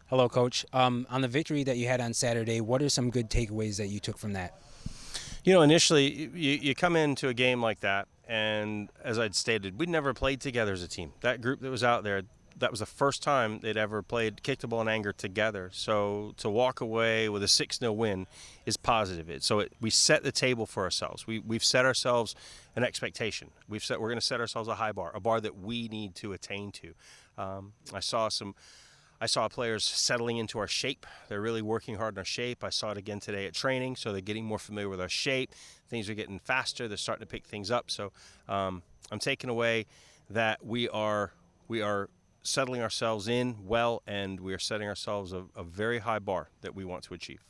Hello, Coach. On the victory that you had on Saturday, what are some good takeaways that you took from that? Initially, you come into a game like that, and as I'd stated, we'd never played together as a team. That group that was out there, that was the first time they'd ever played kick the ball in anger together. So to walk away with a 6-0 win is positive. We set the table for ourselves. We've set ourselves an expectation. We're going to set ourselves a high bar, a bar that we need to attain to. I saw players settling into our shape. They're really working hard on our shape. I saw it again today at training, so they're getting more familiar with our shape. Things are getting faster. They're starting to pick things up. So I'm taking away that we are settling ourselves in well, and we are setting ourselves a very high bar that we want to achieve.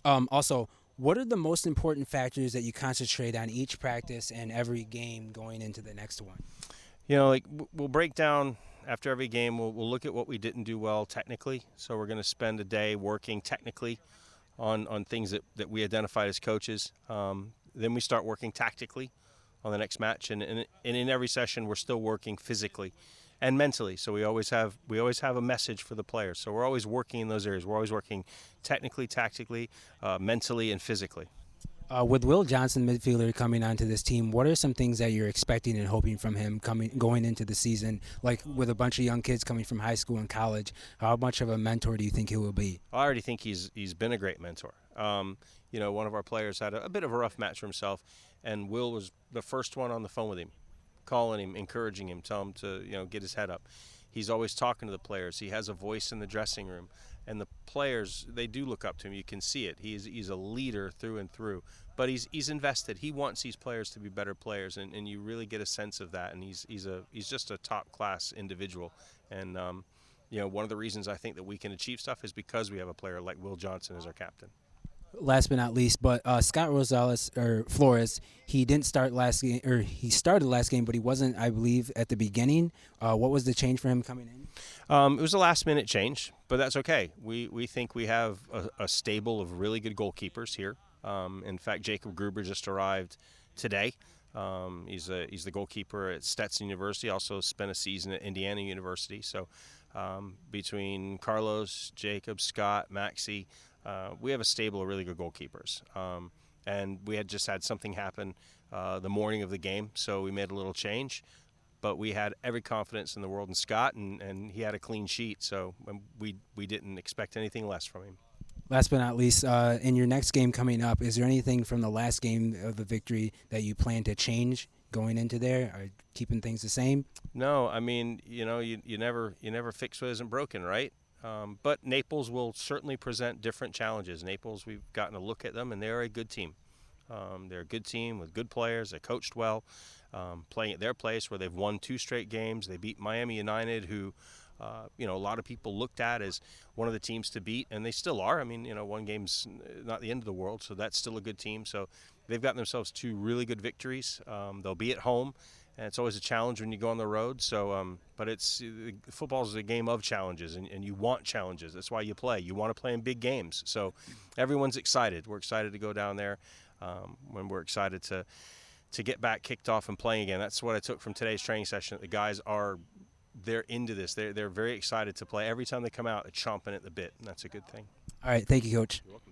Also, what are the most important factors that you concentrate on each practice and every game going into the next one? We'll break down after every game. We'll look at what we didn't do well technically. So we're going to spend a day working technically on things that we identified as coaches. Then we start working tactically on the next match, and in every session we're still working physically and mentally. So we always have a message for the players. So we're always working in those areas. We're always working technically, tactically, mentally, and physically. With Will Johnson, midfielder, coming onto this team, what are some things that you're expecting and hoping from him going into the season? Like with a bunch of young kids coming from high school and college, how much of a mentor do you think he will be? I already think he's been a great mentor. One of our players had a bit of a rough match for himself, and Will was the first one on the phone with him, calling him, encouraging him, telling him to get his head up. He's always talking to the players. He has a voice in the dressing room, and the players, they do look up to him. You can see it. He's a leader through and through, but he's invested. He wants these players to be better players, and you really get a sense of that. And he's just a top class individual. And one of the reasons I think that we can achieve stuff is because we have a player like Will Johnson as our captain. Last but not least, but Scott Rosales or Flores, he didn't start last game, or he started last game, but he wasn't, I believe, at the beginning. What was the change for him coming in? It was a last-minute change, but that's okay. We think we have a stable of really good goalkeepers here. In fact, Jacob Gruber just arrived today. He's the goalkeeper at Stetson University. Also spent a season at Indiana University. So between Carlos, Jacob, Scott, Maxie, we have a stable of really good goalkeepers. And we had just had something happen the morning of the game, so we made a little change. But we had every confidence in the world in Scott, and he had a clean sheet, so we didn't expect anything less from him. Last but not least, in your next game coming up, is there anything from the last game of the victory that you plan to change going into there, or keeping things the same? No, I mean, you never fix what isn't broken, right? But Naples will certainly present different challenges. Naples, we've gotten a look at them, and they're a good team. They're a good team with good players. They coached well, playing at their place where they've won 2 straight games. They beat Miami United, who a lot of people looked at as one of the teams to beat, and they still are. I mean, one game's not the end of the world, so that's still a good team. So they've gotten themselves 2 really good victories. They'll be at home, and it's always a challenge when you go on the road. So, but football is a game of challenges, and you want challenges. That's why you play. You want to play in big games. So everyone's excited. We're excited to go down there. When we're excited to get back kicked off and playing again. That's what I took from today's training session. The guys they're into this. They're very excited to play. Every time they come out, they're chomping at the bit, and that's a good thing. All right, thank you, Coach. You're welcome.